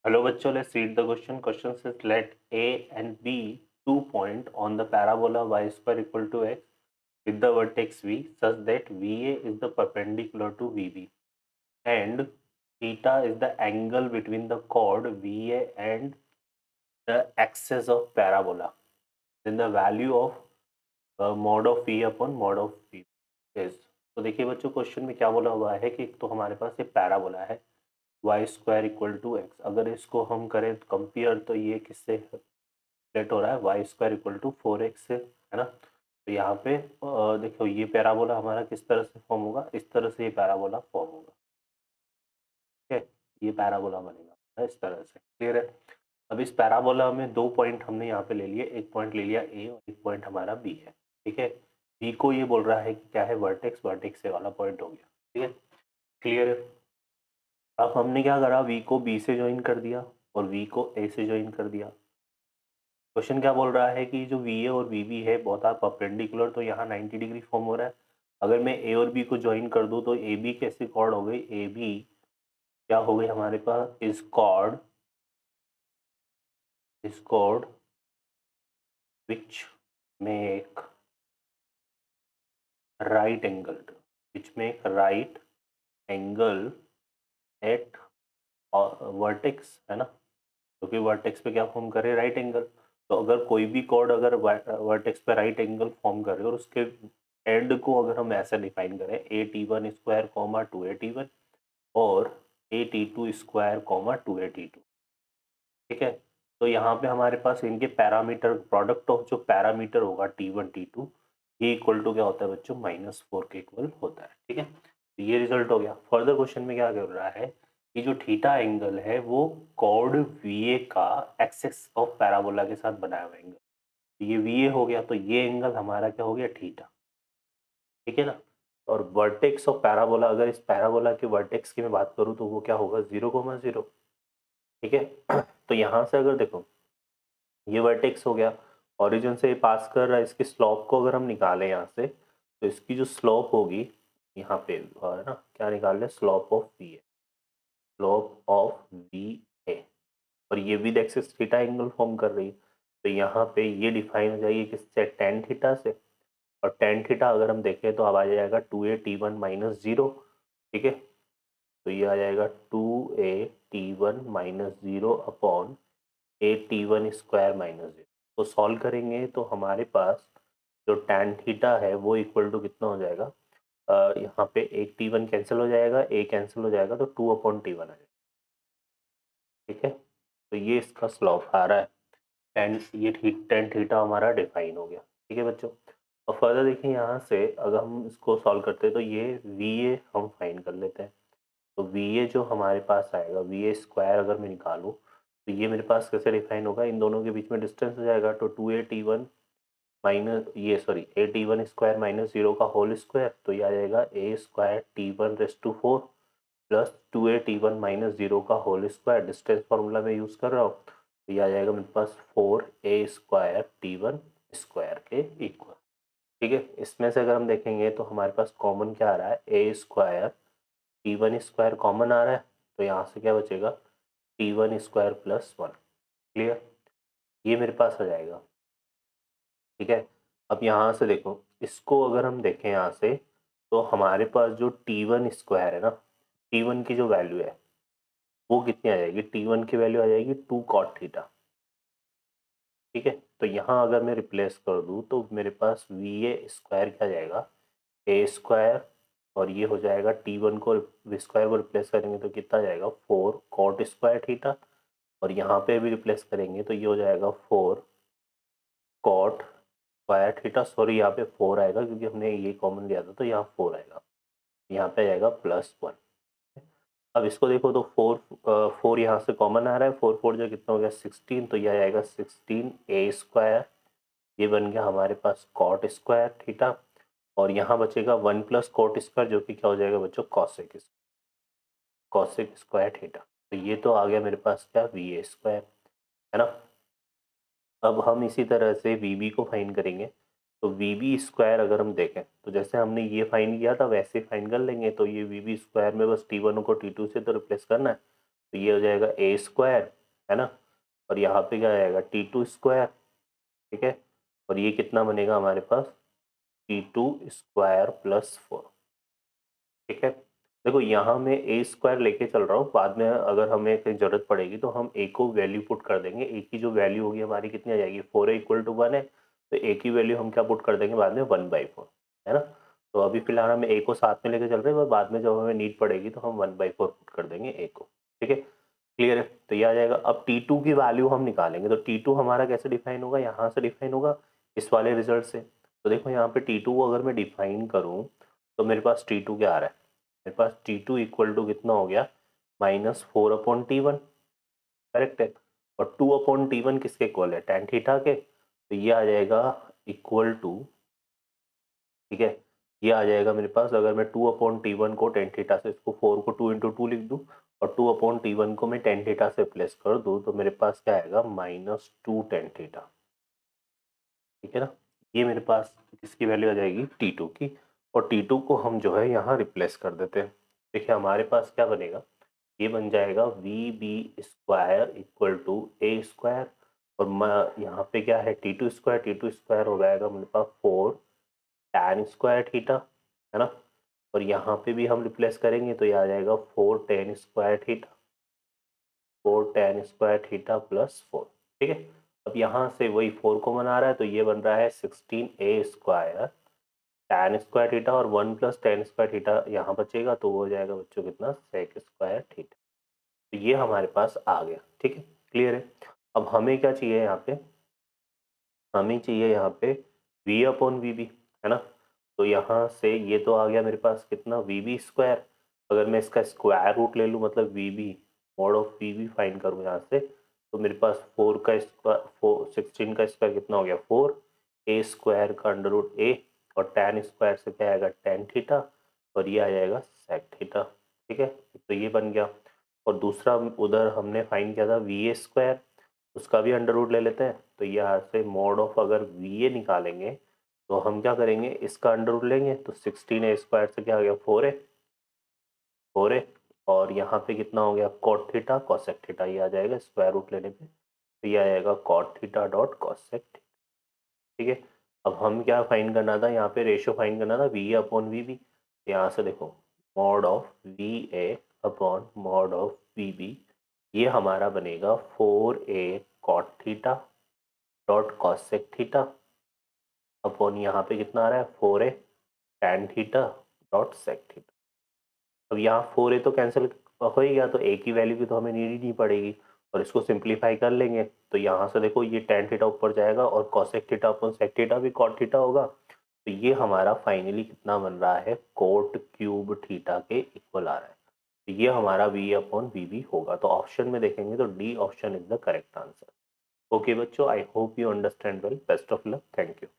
Hello बच्चों, let's read the question. Question says let A and B 2 point on the parabola y square equal to x with the vertex V such that VA is the perpendicular to VB and theta is the angle between the chord VA and the axis of parabola. Then the value of mod of V upon mod of V is. तो देखिए बच्चों, question में क्या बोला हुआ है कि एक तो हमारे पास ये पैराबोला है y square equal to x. अगर इसको हम करें कंपेयर तो ये किससे रिलेट हो रहा है, y square equal to 4x से, है ना। तो यहाँ पे देखो ये पैराबोला हमारा किस तरह से फॉर्म होगा, इस तरह से ये पैराबोला फॉर्म होगा। ठीक है, ये पैराबोला बनेगा इस तरह से। क्लियर है। अब इस पैराबोला में 2 पॉइंट हमने यहाँ पे ले लिए, एक पॉइंट ले लिया ए और एक पॉइंट हमारा बी है। ठीक है, बी को ये बोल रहा है कि क्या है, वर्टेक्स, वर्टेक्स से वाला पॉइंट हो गया। ठीक है, क्लियर है। अब हमने क्या करा, वी को बी से ज्वाइन कर दिया और वी को ए से ज्वाइन कर दिया। क्वेश्चन क्या बोल रहा है कि जो वी ए और वी बी है बहुत आप परपेंडिकुलर, तो यहाँ 90 डिग्री फॉर्म हो रहा है। अगर मैं ए और बी को ज्वाइन कर दूँ तो ए बी कैसे कॉर्ड हो गई, ए बी क्या हो गई हमारे पास, इस chord which make right angle, at vertex, है ना। क्योंकि वर्टेक्स पे क्या फॉर्म करे, राइट एंगल। तो अगर कोई भी कॉर्ड अगर वर्टेक्स पे राइट एंगल फॉर्म करे और उसके एंड को अगर हम ऐसे डिफाइन करें, A T one square comma two A T one और A T two square comma two A T two. ठीक है, तो यहाँ पे हमारे पास इनके पैरामीटर, प्रोडक्ट ऑफ जो पैरामीटर होगा टी वन टी टू, ये इक्वल टू क्या होता है बच्चों, -4 के इक्वल होता है। ठीक है, तो ये रिजल्ट हो गया। फर्दर क्वेश्चन में क्या कर रहा है कि जो थीटा एंगल है वो कॉर्ड वी ए का एक्सिस ऑफ पैराबोला के साथ बनाया हुआ एंगल, तो ये वी ए हो गया, तो ये एंगल हमारा क्या हो गया, थीटा। ठीक है ना। और वर्टेक्स ऑफ पैराबोला, अगर इस पैराबोला के वर्टेक्स की मैं बात करूँ तो वो क्या होगा, 0,0। ठीक है, तो यहाँ से अगर देखो ये वर्टेक्स हो गया, ओरिजिन से पास कर रहा है, इसकी स्लोप को अगर हम निकालें यहाँ से तो इसकी जो स्लोप होगी यहाँ पे है ना, क्या निकाल रहे, slope of V A, slope of V A. और ये with axis theta angle form कर रही है, तो यहाँ पे ये डिफाइन हो जाएगी किससे, टेन थीटा से। और टेन थीटा अगर हम देखें तो अब आ जाएगा 2a t1 - 0। ठीक है, तो ये आ जाएगा 2a t1 - 0 upon a t1 square - 0। तो सॉल्व करेंगे तो हमारे पास जो tan थीटा है वो इक्वल टू कितना हो जाएगा, यहाँ पे एक t1 कैंसिल हो जाएगा, a कैंसिल हो जाएगा, तो 2/t1 आ जाएगा। ठीक है, तो ये इसका स्लोप आ रहा है टेन, ये टेन थीटा हमारा डिफाइन हो गया। ठीक है बच्चों, और फर्दर देखिए यहाँ से अगर हम इसको सॉल्व करते हैं तो ये वी ए हम फाइंड कर लेते हैं। तो वी ए जो हमारे पास आएगा, वी ए स्क्वायर अगर मैं निकालूँ तो ये मेरे पास कैसे डिफाइन होगा, इन दोनों के बीच में डिस्टेंस हो जाएगा, तो 2a t1 माइनस ये सॉरी a t1 स्क्वायर - 0 का होल स्क्वायर, तो ये आ जाएगा a square t1⁻4 plus 2a t1 - 0 का होल स्क्वायर, डिस्टेंस फार्मूला में यूज़ कर रहा हूँ, तो ये आ जाएगा मेरे पास 4a स्क्वायर t1 स्क्वायर के इक्वल। ठीक है, इसमें से अगर हम देखेंगे तो हमारे पास कॉमन क्या आ रहा है, a square t1 square common आ रहा है, तो यहाँ से क्या बचेगा, t1 स्क्वायर प्लस 1। क्लियर, ये मेरे पास आ जाएगा। ठीक है, अब यहाँ से देखो, इसको अगर हम देखें यहाँ से तो हमारे पास जो t1 स्क्वायर है ना, t1 की जो वैल्यू है वो कितनी आ जाएगी, t1 की वैल्यू आ जाएगी 2 cot थीटा। ठीक है, तो यहाँ अगर मैं रिप्लेस कर दूँ तो मेरे पास वी ए स्क्वायर क्या जाएगा, ए स्क्वायर, और ये हो जाएगा t1 को स्क्वायर को रिप्लेस करेंगे तो कितना जाएगा, 4 cot स्क्वायर थीटा, और यहाँ पे भी रिप्लेस करेंगे तो ये हो जाएगा 4 cot स्क्वायर थीटा। सॉरी, यहाँ पे 4 आएगा क्योंकि हमने ये कॉमन लिया था, तो यहाँ 4 आएगा, यहाँ पे आएगा +1। अब इसको देखो तो 4 यहाँ से कॉमन आ रहा है, 4 4 जो कितना हो गया 16, तो यह आएगा 16a स्क्वायर, ये बन गया हमारे पास कॉट स्क्वायर थीटा, और यहाँ बचेगा 1 प्लस कॉट स्क्वायर जो कि क्या हो जाएगा बच्चों, कॉसेक स्क्वायर थीटा। तो ये तो आ गया मेरे पास क्या, वी ए स्क्वायर, है ना। अब हम इसी तरह से वी बी को फाइन करेंगे, तो वी बी स्क्वायर अगर हम देखें तो जैसे हमने ये फाइन किया था वैसे फाइन कर लेंगे, तो ये वी बी स्क्वायर में बस टी वन को टी टू से तो रिप्लेस करना है, तो ये हो जाएगा ए स्क्वायर, है ना, और यहाँ पे क्या आएगा T2 स्क्वायर, ठीक है, और ये कितना बनेगा हमारे पास T2 स्क्वायर प्लस 4, ठीक है। देखो यहाँ मैं ए स्क्वायर लेके चल रहा हूँ, बाद में अगर हमें कहीं जरूरत पड़ेगी तो हम ए को वैल्यू पुट कर देंगे, ए की जो वैल्यू होगी हमारी कितनी आ जाएगी 4 इक्वल टू 1 है, तो ए की वैल्यू हम क्या पुट कर देंगे बाद में 1/4, है ना। तो अभी फिलहाल हम ए को साथ में लेके चल रहे हैं और बाद में जब हमें नीड पड़ेगी तो हम 1/4 पुट कर देंगे ए को, ठीक है, क्लियर है। तो ये आ जाएगा। अब T2 की वैल्यू हम निकालेंगे, तो T2 हमारा कैसे डिफाइन होगा, यहाँ से डिफाइन होगा इस वाले रिजल्ट से। तो देखो यहाँ पे T2 को अगर मैं डिफाइन करूँ तो मेरे पास T2 क्या आ रहा है, मेरे पास T2 इक्वल टू कितना हो गया -4/T1, करेक्ट है, और 2/T1 किसके इक्वल है tan थीटा के, तो ये आ जाएगा इक्वल टू, ठीक है, ये आ जाएगा मेरे पास, अगर मैं 2/T1 को tan थीटा से, इसको 4 को 2 इंटू 2 लिख दूँ और 2/T1 को मैं tan थीटा से रिप्लेस कर दूँ तो मेरे पास क्या आएगा -2 tan थीटा, ठीक है ना। ये मेरे पास किसकी वैल्यू आ जाएगी T2 की, और T2 को हम जो है यहाँ रिप्लेस कर देते हैं। देखिए हमारे पास क्या बनेगा, ये बन जाएगा VB square equal to a square, और यहाँ पे क्या है T2 स्क्वायर हो जाएगा मेरे पास 4 tan स्क्वायर थीटा, है ना, और यहाँ पे भी हम रिप्लेस करेंगे तो ये आ जाएगा 4 tan square theta, 4 tan square theta plus 4, ठीक है। अब यहाँ से वही 4 कॉमन आ रहा है तो ये बन रहा है 16a square tan square theta, और 1 प्लस tan स्क्वायर थीटा यहाँ बचेगा तो वो हो जाएगा बच्चों कितना sec स्क्वायर थीटा। तो ये हमारे पास आ गया, ठीक है, क्लियर है। अब हमें क्या चाहिए यहाँ पे, हमें चाहिए यहाँ पे V/VB, है ना। तो यहाँ से ये तो आ गया मेरे पास कितना VB स्क्वायर, अगर मैं इसका स्क्वायर रूट ले लूँ मतलब VB mod of VB fine करूँ यहाँ से, तो मेरे पास 4 का स्क्वायर 16 का स्क्वायर कितना हो गया 4, ए स्क्वायर का अंडर रूट ए, और tan स्क्वायर से क्या आएगा tan थीटा, और ये आ जाएगा sec थीटा, ठीक है। तो ये बन गया, और दूसरा उधर हमने फाइन किया था VA स्क्वायर, उसका भी अंडर रूट ले लेते हैं, तो यहाँ से मॉड ऑफ अगर VA निकालेंगे तो हम क्या करेंगे इसका अंडर रूट लेंगे, तो 16a स्क्वायर से क्या हो गया 4a, और यहाँ पे कितना हो गया cot थीटा cosec थीटा, ये आ जाएगा स्क्वायर रूट लेने पे, तो ये आ जाएगा cot theta dot cosec theta, ठीक है। अब हम क्या फाइन करना था, यहाँ पे रेशियो फाइन करना था VA/VB, यहाँ से देखो मॉड ऑफ VA/मॉड ऑफ VB, ये हमारा बनेगा 4a cot theta dot cosec theta upon यहाँ पे कितना आ रहा है 4a tan theta dot sec theta. अब यहाँ 4a तो कैंसिल हो ही गया, तो a की वैल्यू की तो हमें नीड ही नहीं पड़ेगी, और इसको सिंप्लीफाई कर लेंगे तो यहाँ से देखो ये tan थीटा ऊपर जाएगा और cosec theta upon sec theta भी cot थीटा होगा, तो ये हमारा फाइनली कितना बन रहा है कोट क्यूब थीटा के इक्वल आ रहा है, तो ये हमारा V/VB होगा। तो ऑप्शन में देखेंगे तो D option is the correct answer. Okay बच्चों, I hope you understand well, best of luck, thank you.